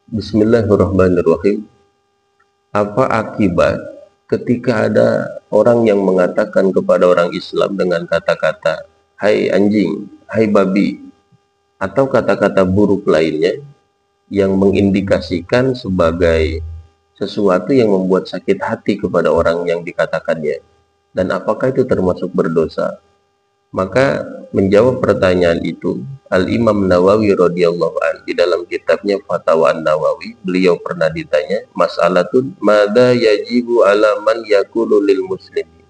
Bismillahirrahmanirrahim. Apa akibat ketika ada orang yang mengatakan kepada orang Islam dengan kata-kata "hai anjing", "hai babi", atau kata-kata buruk lainnya yang mengindikasikan sebagai sesuatu yang membuat sakit hati kepada orang yang dikatakannya, dan apakah itu termasuk berdosa? Maka menjawab pertanyaan itu Al-Imam Nawawi radhiyallahu an di dalam kitabnya Fatawa An-Nawawi. Beliau pernah ditanya, mas'alatun madza yajibu ala man yaqulu lil muslimin,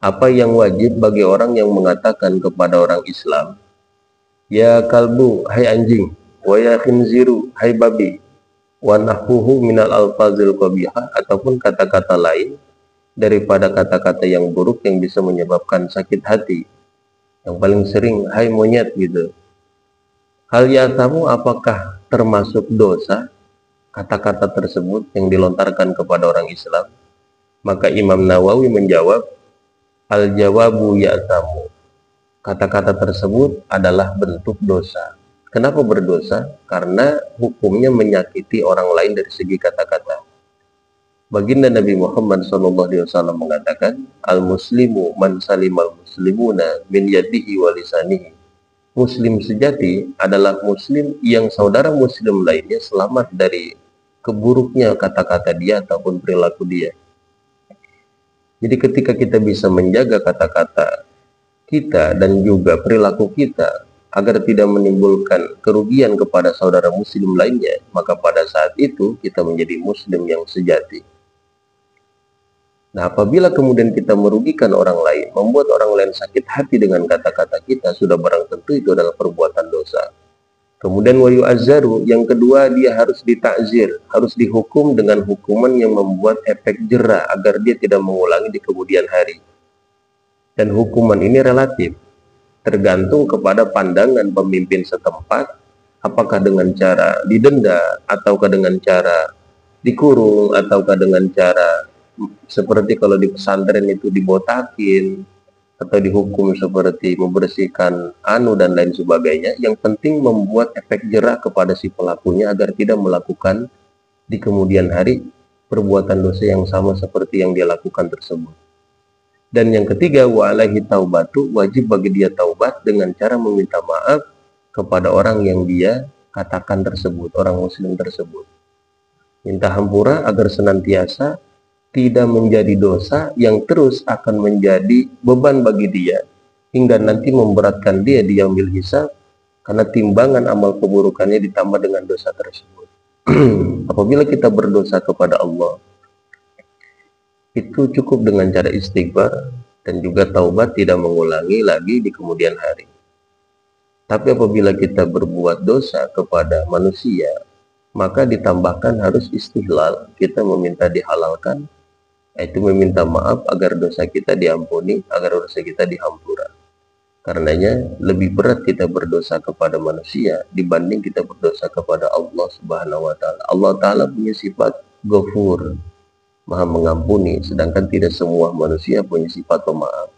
apa yang wajib bagi orang yang mengatakan kepada orang Islam, ya kalbu, hai anjing, wa ya khinziru, hai babi, wa nahwuhu minal alfazil qabihah, ataupun kata-kata lain daripada kata-kata yang buruk yang bisa menyebabkan sakit hati. Yang paling sering, hai monyet, gitu. Hal yasamu, apakah termasuk dosa kata-kata tersebut yang dilontarkan kepada orang Islam? Maka Imam Nawawi menjawab, al jawabu yasamu, kata-kata tersebut adalah bentuk dosa. Kenapa berdosa? Karena hukumnya menyakiti orang lain dari segi kata-kata. Baginda Nabi Muhammad SAW mengatakan, al-muslimu man salimal muslimuna min yadihi wa lisanihi. Muslim sejati adalah muslim yang saudara muslim lainnya selamat dari keburuknya kata-kata dia ataupun perilaku dia. Jadi ketika kita bisa menjaga kata-kata kita dan juga perilaku kita agar tidak menimbulkan kerugian kepada saudara muslim lainnya, maka pada saat itu kita menjadi muslim yang sejati. Nah, apabila kemudian kita merugikan orang lain, membuat orang lain sakit hati dengan kata-kata kita, sudah barang tentu itu adalah perbuatan dosa. Kemudian wa yu'azzaru, yang kedua dia harus ditakzir, harus dihukum dengan hukuman yang membuat efek jera agar dia tidak mengulangi di kemudian hari. Dan hukuman ini relatif, tergantung kepada pandangan pemimpin setempat, apakah dengan cara didenda, ataukah dengan cara dikurung, ataukah dengan cara seperti kalau di pesantren itu dibotakin, atau dihukum seperti membersihkan anu dan lain sebagainya. Yang penting membuat efek jera kepada si pelakunya agar tidak melakukan di kemudian hari perbuatan dosa yang sama seperti yang dia lakukan tersebut. Dan yang ketiga, wa alaihi taubatu, wajib bagi dia taubat dengan cara meminta maaf kepada orang yang dia katakan tersebut, orang muslim tersebut. Minta hampura agar senantiasa tidak menjadi dosa yang terus akan menjadi beban bagi dia hingga nanti memberatkan dia di yaumil hisab, karena timbangan amal keburukannya ditambah dengan dosa tersebut. Apabila kita berdosa kepada Allah, itu cukup dengan cara istighfar dan juga taubat, tidak mengulangi lagi di kemudian hari. Tapi apabila kita berbuat dosa kepada manusia, maka ditambahkan harus istihlal, kita meminta dihalalkan, yaitu meminta maaf agar dosa kita diampuni, agar dosa kita dihampura. Karenanya lebih berat kita berdosa kepada manusia dibanding kita berdosa kepada Allah Subhanahu wa Ta'ala. Allah Ta'ala punya sifat Ghafur, Maha mengampuni, sedangkan tidak semua manusia punya sifat pemaaf.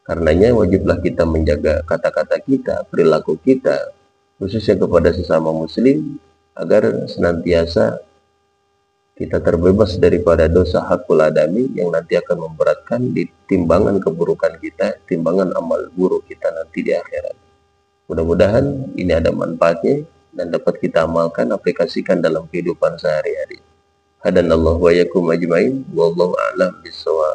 Karenanya wajiblah kita menjaga kata-kata kita, perilaku kita, khususnya kepada sesama muslim, agar senantiasa kita terbebas daripada dosa hakul adami yang nanti akan memberatkan di timbangan keburukan kita, timbangan amal buruk kita nanti di akhirat. Mudah-mudahan ini ada manfaatnya dan dapat kita amalkan, aplikasikan dalam kehidupan sehari-hari. Hadanallahu wa yakum ajmain, wallahu a'lam bishawab.